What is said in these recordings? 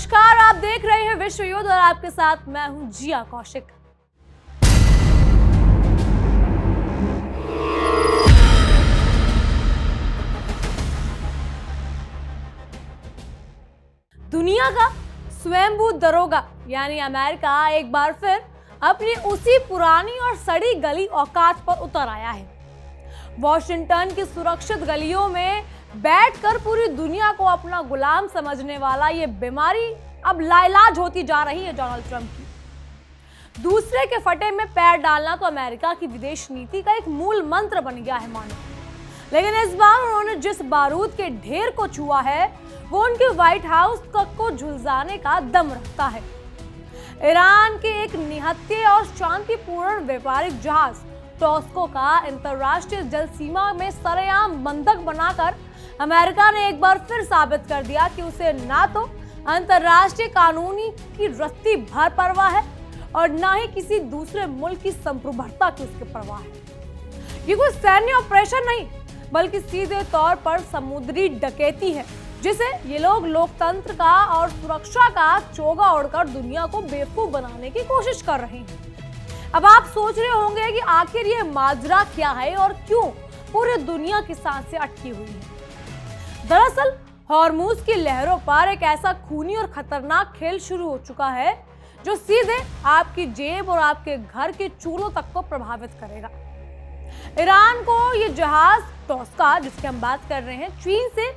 नमस्कार, आप देख रहे हैं विश्व युद्ध और आपके साथ मैं हूं जिया कौशिक। दुनिया का स्वयंभू दरोगा यानी अमेरिका एक बार फिर अपनी उसी पुरानी और सड़ी गली औकात पर उतर आया है। वॉशिंगटन की सुरक्षित गलियों में बैठकर पूरी दुनिया को अपना गुलाम समझने वाला ये बीमारी अब लाइलाज होती जा रही है डोनाल्ड ट्रंप की। दूसरे के फटे में पैर डालना तो अमेरिका की विदेश नीति का एक मूल मंत्र बन गया है मानो। लेकिन इस बार उन्होंने जिस बारूद के ढेर को छुआ है वो उनके व्हाइट हाउस को झुलसाने का दम रखता है। ईरान के एक निहत्थे और शांतिपूर्ण व्यापारिक जहाज टॉस्को का अंतरराष्ट्रीय जल सीमा में सरेआम बंधक बनाकर अमेरिका ने एक बार फिर साबित कर दिया कि उसे ना तो अंतरराष्ट्रीय कानूनी की रत्ती भर परवाह है और ना ही किसी दूसरे मुल्क की संप्रभुता की उसके परवाह है। ये कोई सैन्य ऑपरेशन नहीं बल्कि सीधे तौर पर समुद्री डकैती है जिसे ये लोग लोकतंत्र का और सुरक्षा का चोगा ओढ़कर दुनिया को बेवकूफ बनाने की कोशिश कर रहे हैं। अब आप सोच रहे होंगे कि आखिर ये माजरा क्या है और क्यों पूरी दुनिया की सांसें अटकी हुई है। दरअसल हॉर्मूज की लहरों पर एक ऐसा खूनी और खतरनाक खेल शुरू हो चुका है जो सीधे आपकी जेब और आपके घर के चूल्हों तक को प्रभावित करेगा। ईरान को ये जहाज टॉस्का जिसकी हम बात कर रहे हैं चीन से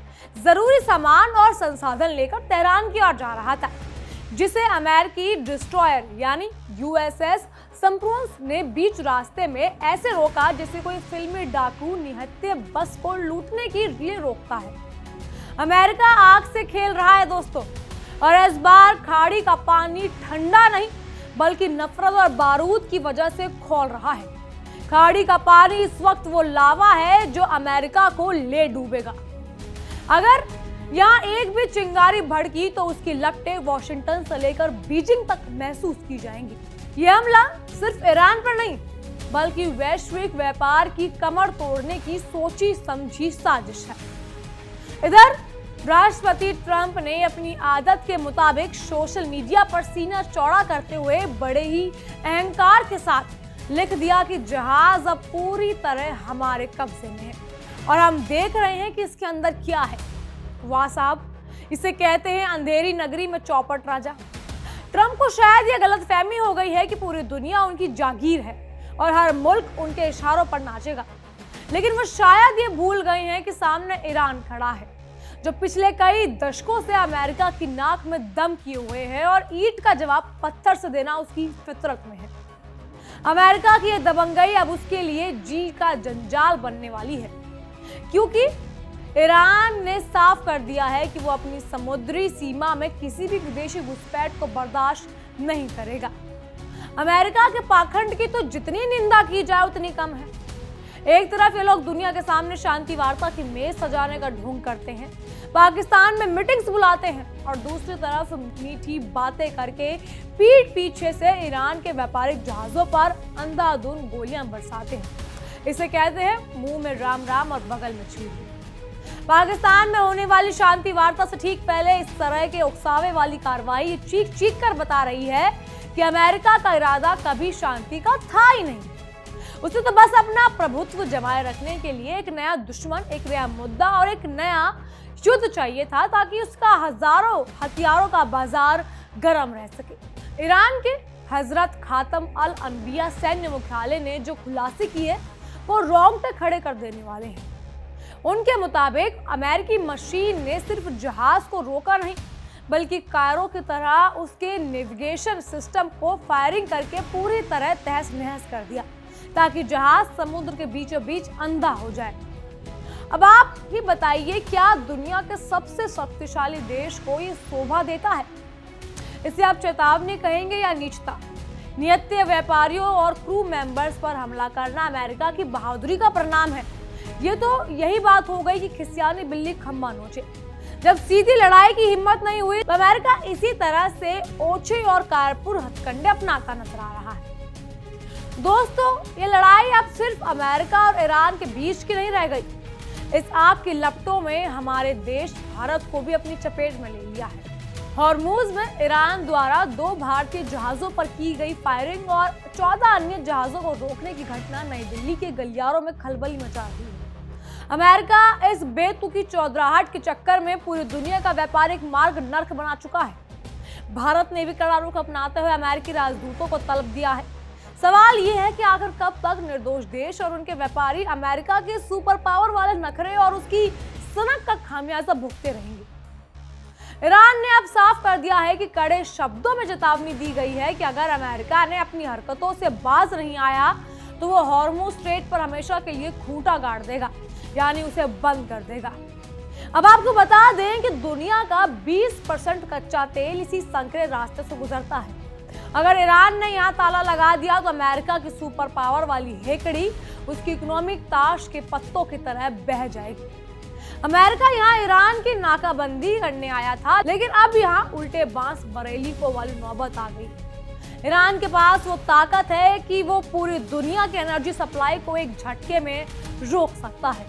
जरूरी सामान और संसाधन लेकर तेहरान की ओर जा रहा था, जिसे अमेरिकी डिस्ट्रॉयर यानी यूएसएस संप्रोन्स ने बीच रास्ते में ऐसे रोका जैसे कोई फिल्मी डाकू निहत्थे बस को लूटने के लिए रोकता है। अमेरिका आग से खेल रहा है दोस्तों, और इस बार खाड़ी का पानी ठंडा नहीं बल्कि नफरत और बारूद की वजह से खौल रहा है। खाड़ी का पानी इस वक्त वो लावा है जो अमेरिका को ले डूबेगा। अगर यहाँ एक भी चिंगारी भड़की तो उसकी लपटें वॉशिंगटन से लेकर बीजिंग तक महसूस की जाएंगी। यह हमला सिर्फ ईरान पर नहीं बल्कि वैश्विक व्यापार की कमर तोड़ने की सोची समझी साजिश है। इधर राष्ट्रपति ट्रंप ने अपनी आदत के मुताबिक सोशल मीडिया पर सीना चौड़ा करते हुए बड़े ही अहंकार के साथ लिख दिया कि जहाज अब पूरी तरह हमारे कब्जे में है और हम देख रहे हैं कि इसके अंदर क्या है। वाह साहब, इसे कहते हैं अंधेरी नगरी में चौपट राजा। ट्रंप को शायद यह गलतफहमी हो गई है कि पूरी दुनिया उनकी जागीर है और हर मुल्क उनके इशारों पर नाचेगा, लेकिन वो शायद ये भूल गए हैं कि सामने ईरान खड़ा है जो पिछले कई दशकों से अमेरिका की नाक में दम किए हुए है और ईंट का जवाब पत्थर से देना उसकी फितरत में है। अमेरिका की यह दबंगई अब उसके लिए जी का जंजाल बनने वाली है, क्योंकि ईरान ने साफ कर दिया है कि वो अपनी समुद्री सीमा में किसी भी विदेशी घुसपैठ को बर्दाश्त नहीं करेगा। अमेरिका के पाखंड की तो जितनी निंदा की जाए उतनी कम है। एक तरफ ये लोग दुनिया के सामने शांति वार्ता की मेज सजाने का ढोंग करते हैं, पाकिस्तान में मीटिंग्स बुलाते हैं और दूसरी तरफ मीठी बातें करके पीठ पीछे से ईरान के व्यापारिक जहाजों पर अंधाधुंध गोलियां बरसाते हैं। इसे कहते हैं मुंह में राम राम और बगल में छुरी। पाकिस्तान में होने वाली शांति वार्ता से ठीक पहले इस तरह के उकसावे वाली कार्रवाई चीख चीख कर बता रही है कि अमेरिका का इरादा कभी शांति का था ही नहीं। उसे तो बस अपना प्रभुत्व जमाए रखने के लिए एक नया दुश्मन, एक नया मुद्दा और एक नया युद्ध चाहिए था ताकि उसका हजारों हथियारों का बाजार गर्म रह सके। ईरान के हजरत खातम अल अनबिया सैन्य मुख्यालय ने जो खुलासे किए वो रोंगटे खड़े कर देने वाले हैं। उनके मुताबिक अमेरिकी मशीन ने सिर्फ जहाज को रोका नहीं बल्कि कायरो की तरह उसके नेविगेशन सिस्टम को फायरिंग करके पूरी तरह तहस नहस कर दिया ताकि जहाज समुद्र के बीचों बीच अंधा हो जाए। अब आप ही बताइए, क्या दुनिया के सबसे शक्तिशाली देश को ये शोभा देता है? इसे आप चेतावनी कहेंगे या नीचता? निहत्थे व्यापारियों और क्रू मेंबर्स पर हमला करना अमेरिका की बहादुरी का परिणाम है। ये तो यही बात हो गई कि खिसियानी बिल्ली खम्बा नोचे। जब सीधी लड़ाई की हिम्मत नहीं हुई तो अमेरिका इसी तरह से ओछे और कारपुर हथकंडे अपनाता नजर आ रहा है। दोस्तों, ये लड़ाई अब सिर्फ अमेरिका और ईरान के बीच की नहीं रह गई। इस आग की लपटों में हमारे देश भारत को भी अपनी चपेट में ले लिया है। हॉर्मूज में ईरान द्वारा 2 भारतीय जहाजों पर की गई फायरिंग और 14 अन्य जहाजों को रोकने की घटना नई दिल्ली के गलियारों में खलबली मचा रही है। अमेरिका इस बेतुकी चौधराहट के चक्कर में पूरी दुनिया का व्यापारिक मार्ग नर्क बना चुका है। भारत ने भी कड़ा रुख अपनाते हुए अमेरिकी राजदूतों को तलब दिया है। सवाल ये है कि आखिर कब तक निर्दोष देश और उनके व्यापारी अमेरिका के सुपर पावर वाले नखरे और उसकी सनक का खामियाजा भुगतते रहेंगे। ईरान ने अब साफ कर दिया है कि कड़े शब्दों में चेतावनी दी गई है कि अगर अमेरिका ने अपनी हरकतों से बाज नहीं आया तो वो हॉर्मुज स्ट्रेट पर हमेशा के लिए खूंटा गाड़ देगा, यानी उसे बंद कर देगा। अब आपको बता दें कि दुनिया का 20% कच्चा तेल इसी संकरे रास्ते से गुजरता है। अगर ईरान ने यहाँ ताला लगा दिया तो अमेरिका की सुपर पावर वाली हेकड़ी उसकी इकोनॉमिक ताश के पत्तों की तरह बह जाएगी। अमेरिका यहाँ ईरान की नाकाबंदी करने आया था, लेकिन अब यहाँ उल्टे बांस बरेली को वाली नौबत आ गई। ईरान के पास वो ताकत है कि वो पूरी दुनिया के एनर्जी सप्लाई को एक झटके में रोक सकता है।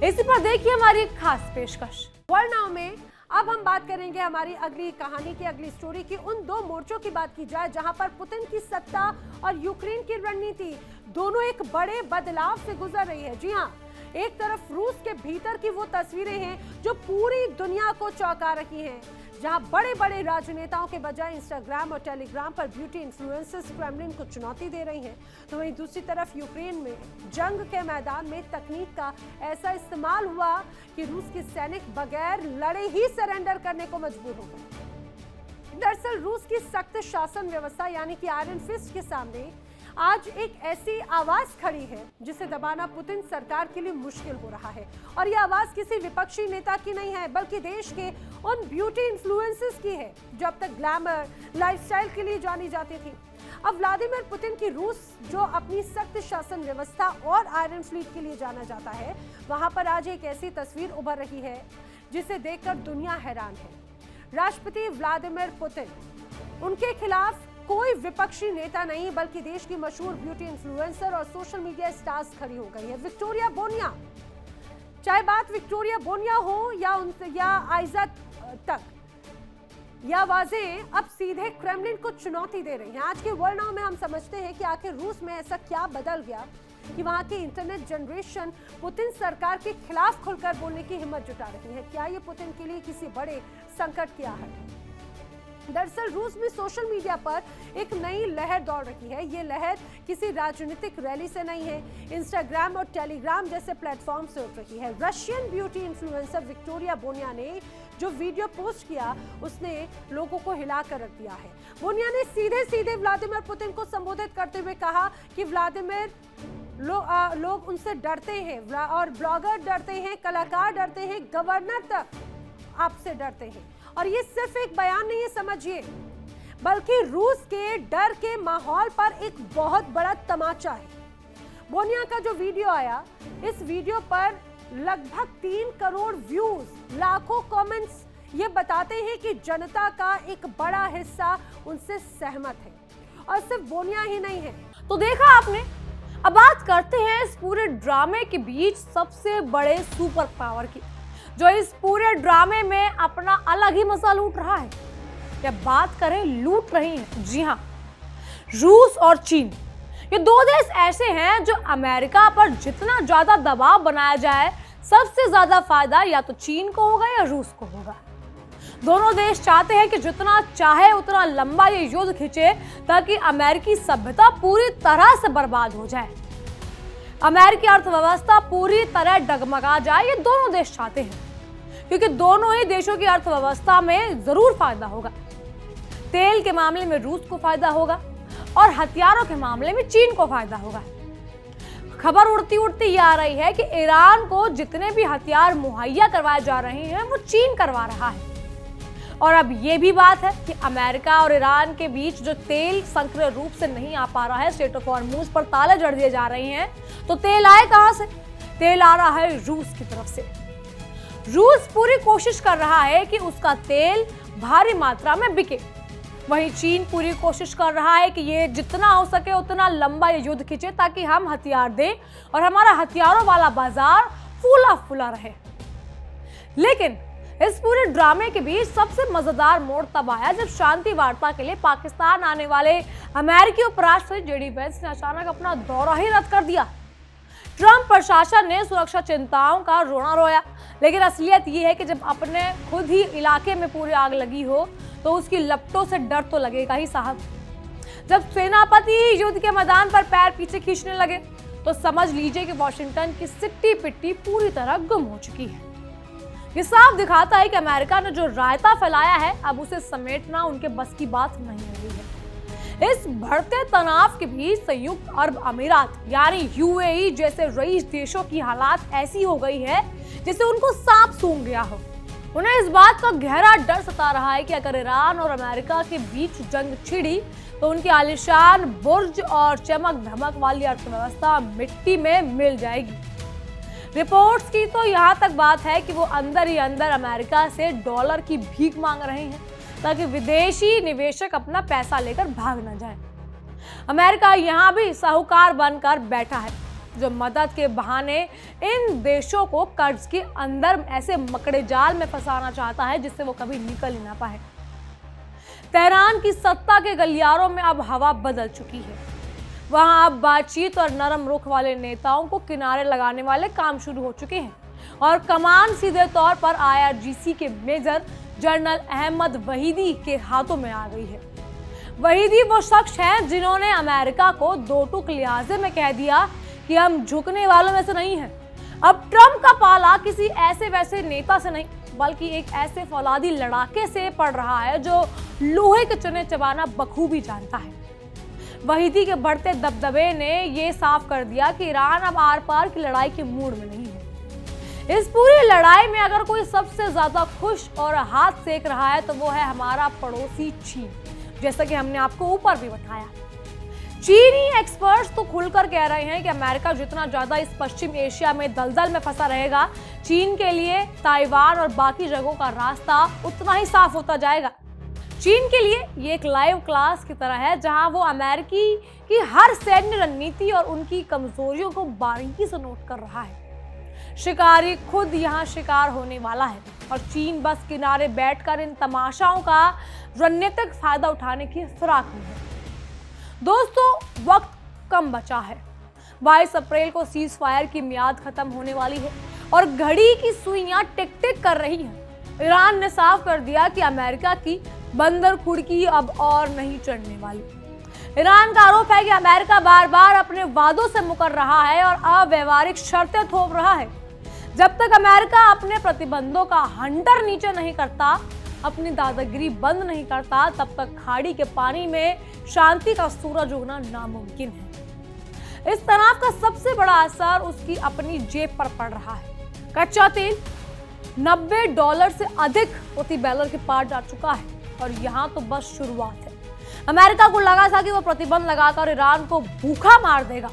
इसी पर देखिए हमारी एक खास पेशकश। वर्ल्ड नाउ में अब हम बात करेंगे हमारी अगली कहानी की, अगली स्टोरी की। उन 2 मोर्चों की बात की जाए जहां पर पुतिन की सत्ता और यूक्रेन की रणनीति दोनों एक बड़े बदलाव से गुजर रही है। जी हाँ, एक तरफ रूस के भीतर की वो तस्वीरें हैं जो पूरी दुनिया को चौंका रही हैं, जहां बड़े बड़े राजनेताओं के बजाय इंस्टाग्राम और टेलीग्राम पर ब्यूटी इन्फ्लुएंसर्स क्रेमलिन को चुनौती दे रही हैं, तो वहीं दूसरी तरफ यूक्रेन में जंग के मैदान में तकनीक का ऐसा इस्तेमाल हुआ कि रूस के सैनिक बगैर लड़े ही सरेंडर करने को मजबूर हो गए। दरअसल रूस की सख्त शासन व्यवस्था यानी कि आयरन फिस्ट के सामने आज एक ऐसी आवाज खड़ी है जिसे दबाना पुतिन सरकार के लिए मुश्किल हो रहा है। और यह आवाज किसी विपक्षी नेता की नहीं है, बल्कि देश के उन ब्यूटी इन्फ्लुएंसर्स की है जो अब तक ग्लैमर लाइफस्टाइल के लिए जानी जाती थी। अब व्लादिमीर पुतिन की रूस, जो अपनी सख्त शासन व्यवस्था और आयरन फ्लीट के लिए जाना जाता है, वहां पर आज एक ऐसी तस्वीर उभर रही है जिसे देखकर दुनिया हैरान है। राष्ट्रपति व्लादिमीर पुतिन, उनके खिलाफ कोई विपक्षी नेता नहीं बल्कि देश की मशहूर ब्यूटी इन्फ्लुएंसर और सोशल मीडिया स्टार्स खड़ी हो गई है, विक्टोरिया बोनिया। चाहे बात विक्टोरिया बोनिया हो या आइजा तक, यह आवाजें अब सीधे क्रेमलिन को चुनौती दे रही हैं। आज के वर्ल्ड नाउ में हम समझते हैं कि आखिर रूस में ऐसा क्या बदल गया कि वहां की इंटरनेट जनरेशन पुतिन सरकार के खिलाफ खुलकर बोलने की हिम्मत जुटा रही है। क्या ये पुतिन के लिए किसी बड़े संकट की आहट है? दरअसल रूस में सोशल मीडिया पर एक नई लहर दौड़ रही है। ये लहर किसी राजनीतिक रैली से नहीं है, इंस्टाग्राम और टेलीग्राम जैसे प्लेटफॉर्म से उठ रही है। रशियन ब्यूटी इन्फ्लुएंसर विक्टोरिया बोनिया ने जो वीडियो पोस्ट किया, उसने लोगों को हिला कर रख दिया है। बोनिया ने सीधे सीधे व्लादिमीर पुतिन को संबोधित करते हुए कहा कि व्लादिमीर लोग उनसे डरते हैं और ब्लॉगर डरते हैं, कलाकार डरते हैं, गवर्नर तक आपसे डरते हैं। और ये सिर्फ एक बयान नहीं है, समझिए, बल्कि रूस के डर के माहौल पर एक बहुत बड़ा तमाचा है। बोनिया का जो वीडियो आया, इस वीडियो पर लगभग 3 करोड़ व्यूज, लाखों कमेंट्स ये बताते हैं कि जनता का एक बड़ा हिस्सा उनसे सहमत है। और सिर्फ बोनिया ही नहीं है। तो देखा आपने। अब बात करते हैं इस पूरे ड्रामे के बीच सबसे बड़े सुपर पावर की, जो इस पूरे ड्रामे में अपना अलग ही मजा लूट रहा है। या बात करें लूट रही है, जी हाँ, रूस और चीन। ये 2 देश ऐसे हैं जो अमेरिका पर जितना ज्यादा दबाव बनाया जाए, सबसे ज्यादा फायदा या तो चीन को होगा या रूस को होगा। दोनों देश चाहते हैं कि जितना चाहे उतना लंबा ये युद्ध खींचे ताकि अमेरिकी सभ्यता पूरी तरह से बर्बाद हो जाए, अमेरिकी अर्थव्यवस्था पूरी तरह डगमगा जाए। ये दोनों देश चाहते हैं क्योंकि दोनों ही देशों की अर्थव्यवस्था में जरूर फायदा होगा। तेल के मामले में रूस को फायदा होगा और हथियारों के मामले में चीन को फायदा होगा। खबर उड़ती उड़ती ये आ रही है कि ईरान को जितने भी हथियार मुहैया करवाए जा रहे हैं वो चीन करवा रहा है। और अब ये भी बात है कि अमेरिका और ईरान के बीच जो तेल संक्रमण रूप से नहीं आ पा रहा है, स्ट्रेट ऑफ हॉर्मुज पर ताले जड़ दिए जा रहे हैं, तो तेल आए कहां से? तेल आ रहा है रूस की तरफ से। रूस पूरी कोशिश कर रहा है कि उसका तेल भारी मात्रा में बिके, वहीं चीन पूरी कोशिश कर रहा है कि ये जितना हो सके उतना लंबा ये युद्ध खींचे ताकि हम हथियार दें और हमारा हथियारों वाला बाजार फूला फूला रहे। लेकिन इस पूरे ड्रामे के बीच सबसे मजेदार मोड़ तब आया जब शांति वार्ता के लिए पाकिस्तान आने वाले अमेरिकी उपराष्ट्रपति जेडी वेंस ने अचानक अपना दौरा ही रद्द कर दिया। ट्रंप प्रशासन ने सुरक्षा चिंताओं का रोना रोया, लेकिन असलियत ये है कि जब अपने खुद ही इलाके में पूरी आग लगी हो तो उसकी लपटों से डर तो लगेगा ही साहब। जब सेनापति युद्ध के मैदान पर पैर पीछे खींचने लगे तो समझ लीजिए कि वॉशिंगटन की सिट्टी पिट्टी पूरी तरह गुम हो चुकी है। ये साफ दिखाता है कि अमेरिका ने जो रायता फैलाया है अब उसे समेटना उनके बस की बात नहीं हो रही है। इस बढ़ते तनाव के बीच संयुक्त अरब अमीरात यानी यूएई जैसे रईस देशों की हालात ऐसी हो गई है जिससे उनको सांप सूंघ गया हो। उन्हें इस बात का गहरा डर सता रहा है कि अगर ईरान और अमेरिका के बीच जंग छिड़ी तो उनकी आलीशान बुर्ज और चमक धमक वाली अर्थव्यवस्था मिट्टी में मिल जाएगी। रिपोर्ट्स की तो यहाँ तक बात है कि वो अंदर ही अंदर अमेरिका से डॉलर की भीख मांग रहे हैं ताकि विदेशी निवेशक अपना पैसा लेकर भाग न जाए। अमेरिका यहाँ भी साहूकार बनकर बैठा है जो मदद के बहाने इन देशों को कर्ज के अंदर ऐसे मकड़े जाल में फंसाना चाहता है जिससे वो कभी निकल ही ना पाए। तेहरान की सत्ता के गलियारों में अब हवा बदल चुकी है। वहां अब बातचीत और नरम रुख वाले नेताओं को किनारे लगाने वाले काम शुरू हो चुके हैं और कमान सीधे तौर पर IRGC के मेजर जनरल अहमद वहीदी के हाथों में आ गई है। वहीदी वो शख्स हैं जिन्होंने अमेरिका को दो टूक लिहाजे में कह दिया कि हम झुकने वालों में से नहीं हैं। अब ट्रंप का पाला किसी ऐसे वैसे नेता से नहीं बल्कि एक ऐसे फौलादी लड़ाके से पड़ रहा है जो लोहे के चने चबाना बखूबी जानता है। वहीदी के बढ़ते दबदबे ने ये साफ कर दिया कि ईरान अब आर पार की लड़ाई के मूड में नहीं है। इस पूरी लड़ाई में अगर कोई सबसे ज्यादा खुश और हाथ सेक रहा है तो वो है हमारा पड़ोसी चीन, जैसा कि हमने आपको ऊपर भी बताया। चीनी एक्सपर्ट्स तो खुलकर कह रहे हैं कि अमेरिका जितना ज्यादा इस पश्चिम एशिया में दलदल में फंसा रहेगा, चीन के लिए ताइवान और बाकी जगहों का रास्ता उतना ही साफ होता जाएगा। चीन के लिए ये एक लाइव क्लास की तरह है जहां वो अमेरिकी की हर सैन्य रणनीति और उनकी कमजोरियों को बारीकी से नोट कर रहा है। शिकारी खुद यहाँ शिकार होने वाला है और चीन बस किनारे बैठकर इन तमाशाओं का रणनीतिक फायदा उठाने की फिराक में है। दोस्तों, वक्त कम बचा है। 22 अप्रैल को सीज फायर की मियाद खत्म होने वाली है और घड़ी की सुइयां टिक टिक कर रही हैं। ईरान ने साफ कर दिया कि अमेरिका की बंदर कुड़की अब और नहीं चढ़ने वाली। ईरान का आरोप है कि अमेरिका बार बार अपने वादों से मुकर रहा है और अव्यवहारिक शर्तें थोप रहा है। जब तक अमेरिका अपने प्रतिबंधों का हंटर नीचे नहीं करता, अपनी दादागिरी बंद नहीं करता, तब तक खाड़ी के पानी में शांति का सूरज उगना नामुमकिन है। इस तनाव का सबसे बड़ा असर उसकी अपनी जेब पर पड़ रहा है। कच्चा तेल $90 से अधिक प्रति बैरल के पार जा चुका है और यहाँ तो बस शुरुआत है। अमेरिका को लगा था कि वो प्रतिबंध लगाकर ईरान को भूखा मार देगा,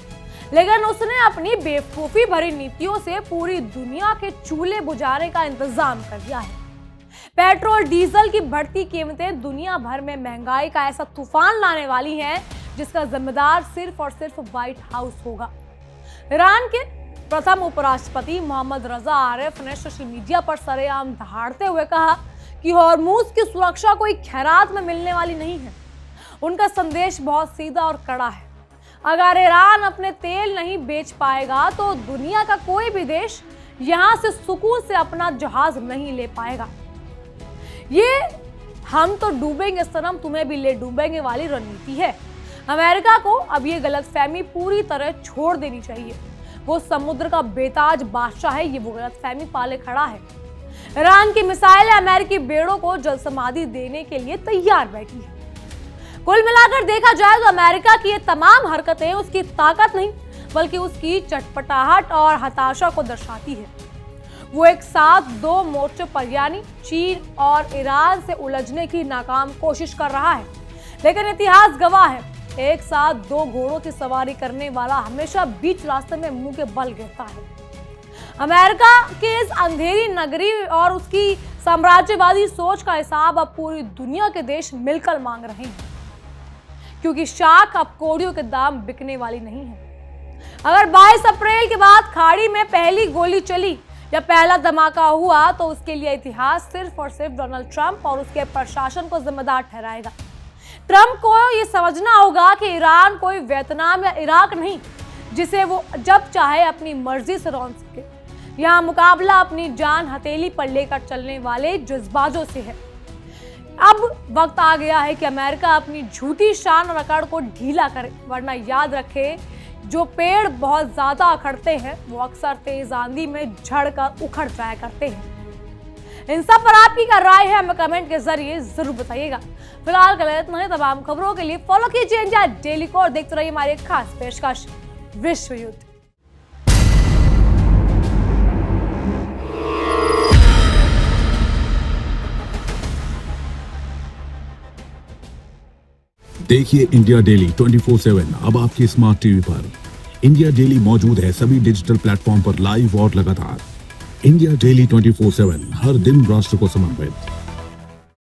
लेकिन उसने अपनी बेवकूफी भरी नीतियों से पूरी दुनिया के चूल्हे बुझाने का इंतजाम कर दिया है। पेट्रोल डीजल की बढ़ती कीमतें दुनिया भर में महंगाई का ऐसा तूफान लाने वाली हैं जिसका जिम्मेदार सिर्फ और सिर्फ व्हाइट हाउस होगा। ईरान के प्रथम उपराष्ट्रपति मोहम्मद रजा आरिफ ने सोशल मीडिया पर सरेआम दहाड़ते हुए कहा कि हॉर्मूज की सुरक्षा कोई खैरात में मिलने वाली नहीं है। उनका संदेश बहुत सीधा और कड़ा है। अगर ईरान अपने तेल नहीं बेच पाएगा तो दुनिया का कोई भी देश यहां से सुकून से अपना जहाज नहीं ले पाएगा। ये हम तो डूबेंगे सनम, तुम्हें भी ले डूबेंगे वाली रणनीति है। अमेरिका को अब ये गलतफहमी पूरी तरह छोड़ देनी चाहिए। वो समुद्र का बेताज बादशाह है, ये वो गलतफहमी पाले खड़ा है। ईरान की मिसाइलें अमेरिकी बेड़ों को जल समाधि देने के लिए तैयार बैठी है। कुल मिलाकर देखा जाए तो अमेरिका की ये तमाम हरकतें उसकी ताकत नहीं बल्कि उसकी चटपटाहट और हताशा को दर्शाती है। वो एक साथ दो मोर्चों पर यानी चीन और ईरान से उलझने की नाकाम कोशिश कर रहा है, लेकिन इतिहास गवाह है एक साथ दो घोड़ों की सवारी करने वाला हमेशा बीच रास्ते में मुंह के बल गिरता है। अमेरिका के इस अंधेरी नगरी और उसकी साम्राज्यवादी सोच का हिसाब अब पूरी दुनिया के देश मिलकर मांग रहे हैं, क्योंकि शाख अब कोड़ियों के दाम बिकने वाली नहीं है। अगर 22 अप्रैल के बाद खाड़ी में पहली गोली चली जब पहला धमाका हुआ तो उसके लिए इतिहास सिर्फ और सिर्फ डोनाल्ड ट्रंप और उसके प्रशासन को जिम्मेदार ठहराएगा। ट्रंप को ये समझना होगा कि ईरान कोई वियतनाम या इराक नहीं जिसे वो जब चाहे अपनी मर्जी से रौंद सके। यहाँ मुकाबला अपनी जान हथेली पर लेकर चलने वाले जज्बाजों से है। अब वक्त आ गया है कि अमेरिका अपनी झूठी शान और अकड़ को ढीला करे, वरना याद रखे जो पेड़ बहुत ज्यादा अखड़ते हैं वो अक्सर तेज आंधी में झड़कर उखड़ जाया करते हैं। इन सब पर आपकी क्या राय है हमें कमेंट के जरिए जरूर बताइएगा। फिलहाल के लिए इतना ही। तमाम खबरों के लिए फॉलो कीजिए इंडिया डेली को और देखते रहिए हमारी खास पेशकश विश्व युद्ध। देखिए इंडिया डेली 24/7 अब आपके स्मार्ट टीवी पर। इंडिया डेली मौजूद है सभी डिजिटल प्लेटफॉर्म पर लाइव और लगातार। इंडिया डेली 24/7 हर दिन राष्ट्र को समर्पित।